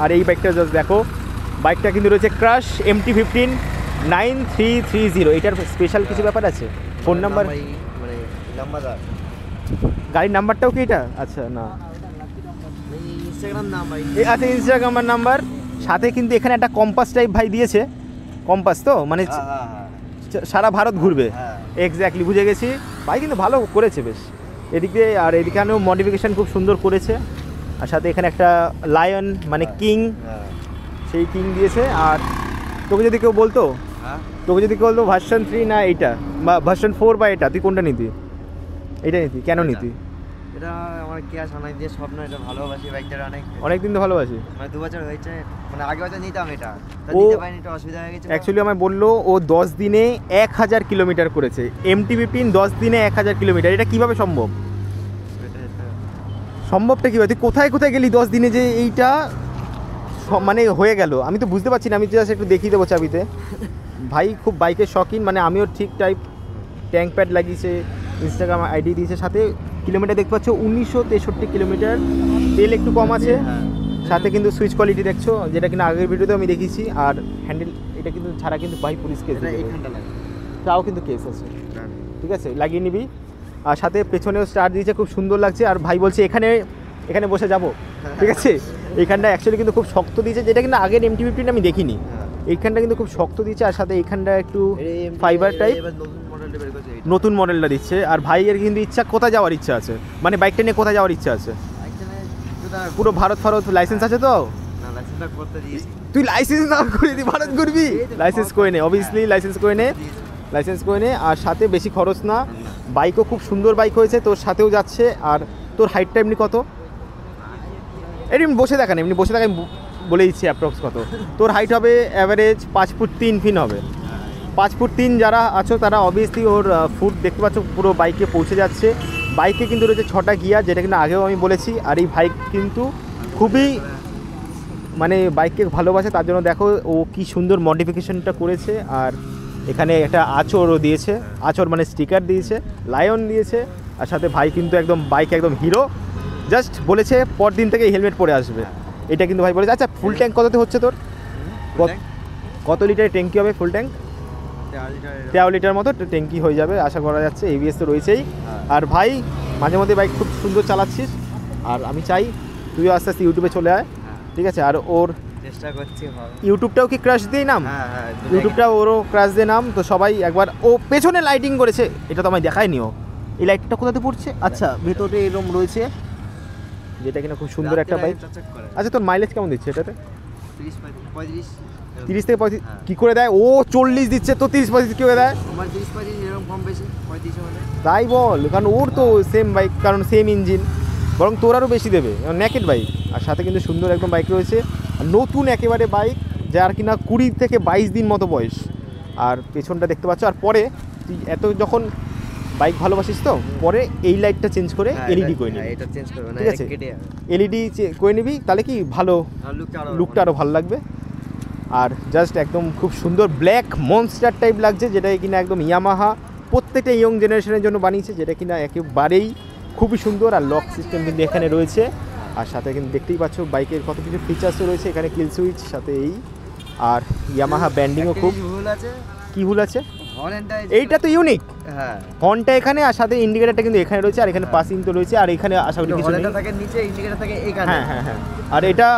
আর এই বাইকটা জাস্ট দেখো, বাইকটা কিন্তু রয়েছে ক্রাশ MT-15 9330। এটার স্পেশাল কিছু ব্যাপার আছে? ফোন নাম্বার, মানে নাম্বার, গাড়ির নাম্বারটাও কি এটা? আচ্ছা না, ইনস্টাগ্রাম নাম্বার। আচ্ছা ইনস্টাগ্রামের নাম্বার। সাথে কিন্তু এখানে একটা কম্পাস টাইপ ভাই দিয়েছে। কম্পাস তো মানে সারা ভারত ঘুরবে। এক্স্যাক্টলি, বুঝে গেছি। ভাই কিন্তু ভালো করেছে বেশ এদিকে, আর এদিকেও মডিফিকেশান খুব সুন্দর করেছে। আর সাথে এখানে একটা লায়ন মানে কিং, সেই কিং দিয়েছে। আর তোকে যদি কেউ বলতো ভার্সন 3 না এইটা, বা ভার্সন 4 বা এটা, তুই কোনটা নিতি? এটা নিতি? কেন নিতি? এটা আমার কেয়া সানাই দিয়ে স্বপ্ন, এটা ভালোবাসি বাইকটা অনেক দিন তো ভালোবাসি, মানে 2 বছর হয়েছে, মানে আগে হয়তো নিতাম এটা, তা ও নিতে পারিনি, একটু অসুবিধা হয়ে গেছে। অ্যাকচুয়ালি আমায় বললো ও 10 দিনে 1000 কিলোমিটার করেছে। MT-15 10 দিনে 1000 কিলোমিটার, এটা কিভাবে সম্ভব? সম্ভবটা কীভাবে? তুই কোথায় কোথায় গেলি 10 দিনে যে এইটা মানে হয়ে গেল? আমি তো বুঝতে পারছি না। আমি জাস্ট একটু দেখিয়ে দেবো চাবিতে। ভাই খুব বাইকের শখিন, মানে আমিও ঠিক টাইপ। ট্যাঙ্ক প্যাড লাগিয়েছে, ইনস্টাগ্রাম আইডি দিয়েছে, সাথে কিলোমিটার দেখতে পাচ্ছ 1963 কিলোমিটার। তেল একটু কম আছে, সাথে কিন্তু সুইচ কোয়ালিটি দেখছো, যেটা কিনা আগের ভিডিওতে আমি দেখিয়েছি। আর হ্যান্ডেল এটা কিন্তু ছাড়া কিন্তু ভাই পুলিশ কেস, তাও কিন্তু কেস আছে, ঠিক আছে, লাগিয়ে নিবি। আর সাথে পেছনেও স্টার দিয়েছে, খুব সুন্দর লাগছে। আর ভাই বলছে এখানে বসে যাব, ঠিক আছে। এইখানটা অ্যাকচুয়ালি কিন্তু খুব শক্ত দিয়েছে, যেটা কিন্তু আগের MT-15 আমি দেখিনি। এইখানটা কিন্তু খুব শক্ত দিয়েছে, আর সাথে এইখানটা একটু ফাইবার টাইপ নতুন মডেলটা দিচ্ছে। আর ভাইয়ের কিন্তু ইচ্ছা, কোথায় যাওয়ার ইচ্ছা আছে, মানে বাইকটা নিয়ে কোথায় যাওয়ার ইচ্ছা আছে? পুরো ভারত লাইসেন্স আছে তো? তুই লাইসেন্স না করে দি ভারত ঘুরবি? লাইসেন্স করে নে, অবভিয়াসলি লাইসেন্স করে নে। আর সাথে বেশি খরচ না, বাইকও খুব সুন্দর বাইক হয়েছে, তোর সাথেও যাচ্ছে। আর তোর হাইটটা এমনি কত? এমনি বসে দেখা আমি বলে দিচ্ছি অ্যাপ্রক্স কত। তোর হাইট হবে অ্যাভারেজ 5 ফুট 3 ফিট হবে। 5 ফুট 3 যারা আছো তারা অবভিয়াসলি ওর ফুট দেখতে পাচ্ছ পুরো বাইকে পৌঁছে যাচ্ছে। বাইকে কিন্তু রয়েছে 6টা গিয়ার, যেটা কিন্তু আগেও আমি বলেছি। আর এই বাইক কিন্তু খুবই মানে বাইককে ভালোবাসে, তার জন্য দেখো ও কি সুন্দর মডিফিকেশনটা করেছে। আর এখানে একটা আঁচড়ও দিয়েছে, আঁচড় মানে স্টিকার দিয়েছে, লায়ন দিয়েছে। আর সাথে ভাই কিন্তু একদম বাইক একদম হিরো। জাস্ট বলেছে পরদিন থেকে হেলমেট পরে আসবে, এটা কিন্তু ভাই বলেছে। আচ্ছা ফুল ট্যাঙ্ক কততে হচ্ছে তোর? কত লিটারের ট্যাঙ্কি হবে? ফুল ট্যাঙ্ক 13 লিটার মতো ট্যাঙ্কি হয়ে যাবে আশা করা যাচ্ছে। ABS তো রয়েছেই। আর ভাই মাঝে মধ্যে বাইক খুব সুন্দর চালাচ্ছিস, আর আমি চাই তুইও আস্তে আস্তে ইউটিউবে চলে আয়, ঠিক আছে। আর ওর চেষ্টা করছি, ইউটিউবটাও কি ক্রাশ দিয়ে নাম? ইউটিউবটা ওরও ক্রাশ দিয়ে নাম। তো সবাই একবার, ও পেছনে লাইটিং করেছে, এটা তো আমায় দেখায়নি ও। এই লাইটটা কোথাতে পড়ছে? আচ্ছা ভেতরে এরকম রয়েছে, যেটা কিনা খুব সুন্দর একটা বাইক। আচ্ছা তোর মাইলেজ কেমন দিচ্ছে এটাতে? 30 থেকে 35 কী করে দেয়? ও 40 দিচ্ছে, তো 30-35 কী করে দেয়? তাই বল, কারণ ওর তো সেম বাইক, কারণ সেম ইঞ্জিন, বরং তোর আরও বেশি দেবে, নেকেড বাইক। আর সাথে কিন্তু সুন্দর একদম বাইক রয়েছে, নতুন একেবারে বাইক, যার কিনা 20 থেকে 22 দিন মতো বয়স। আর পেছনটা দেখতে পাচ্ছ। আর পরে তুই এত যখন বাইক ভালোবাসিস তো, পরে এই লাইটটা চেঞ্জ করে LED করে নিবি, ঠিক আছে। LED করে নিবি, তাহলে কি ভালো লুকটা আরও ভালো লাগবে। আর জাস্ট একদম খুব সুন্দর ব্ল্যাক মনস্টার টাইপ লাগছে, যেটা কিনা একদম ইয়ামাহা প্রত্যেকটা ইয়ং জেনারেশনের জন্য বানিয়েছে, যেটা কিনা একেবারেই খুবই সুন্দর। আর লক সিস্টেম কিন্তু এখানে রয়েছে। আর সাথে কিন্তু দেখতেই পাচ্ছ বাইকের কত কিছু ফিচার্সও রয়েছে এখানে, কিল সুইচ সাথে এই। আর ইয়ামাহা ব্র্যান্ডিংও খুব। কি ভুল আছে? এইটা তো ইউনিক, হর্নটা এখানে, আর সাথে ইন্ডিকেটারটা কিন্তু এখানে রয়েছে। আর এখানে পাসিং তো রয়েছে, আর এখানে আশা করি কিছু নেই। হ্যাঁ। আর এটা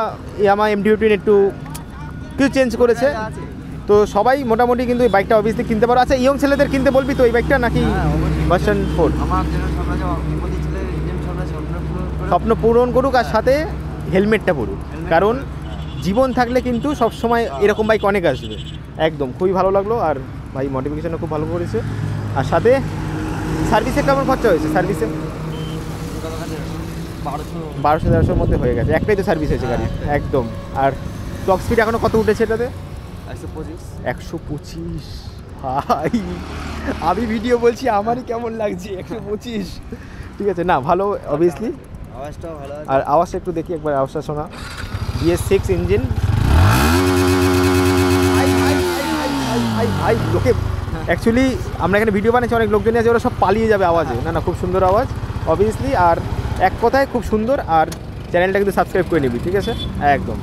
ইয়ামাহা MT-15 একটু কিছু চেঞ্জ করেছে। তো সবাই মোটামুটি কিন্তু এই বাইকটা অবভিয়াসলি কিনতে পারো। আচ্ছা ইয়ং ছেলেদের কিনতে বলবি তো এই বাইকটা, নাকি ভার্সন 4? স্বপ্ন পূরণ করুক, আর সাথে হেলমেটটা পরুক, কারণ জীবন থাকলে কিন্তু সবসময় এরকম বাইক অনেক আসবে। একদম খুবই ভালো লাগলো। আর ভাই মডিফিকেশনও খুব ভালো করেছে। আর সাথে সার্ভিসে কেমন খরচা হয়েছে? সার্ভিসে 1200-1300 মধ্যে হয়ে গেছে, একটাই তো সার্ভিস হয়েছে গাড়ি একদম। আর ক্লক স্পিড এখনও কত উঠেছে এটাতে? 125। ভাই আমি ভিডিও বলছি, আমারই কেমন লাগছে 125, ঠিক আছে না, ভালো অবভিয়াসলি। আওয়াজটাও ভালো। আর আওয়াজটা একটু দেখি একবার, আওয়াজটা শোনা। BS6 engine. ভাই লোকে অ্যাকচুয়ালি আমরা এখানে ভিডিও বানাচ্ছি, অনেক লোকজনই আছে, ওরা সব পালিয়ে যাবে আওয়াজে। না খুব সুন্দর আওয়াজ অবভিয়াসলি। আর এক কথায় খুব সুন্দর। আর চ্যানেলটা কিন্তু সাবস্ক্রাইব করে নিবি, ঠিক আছে একদম।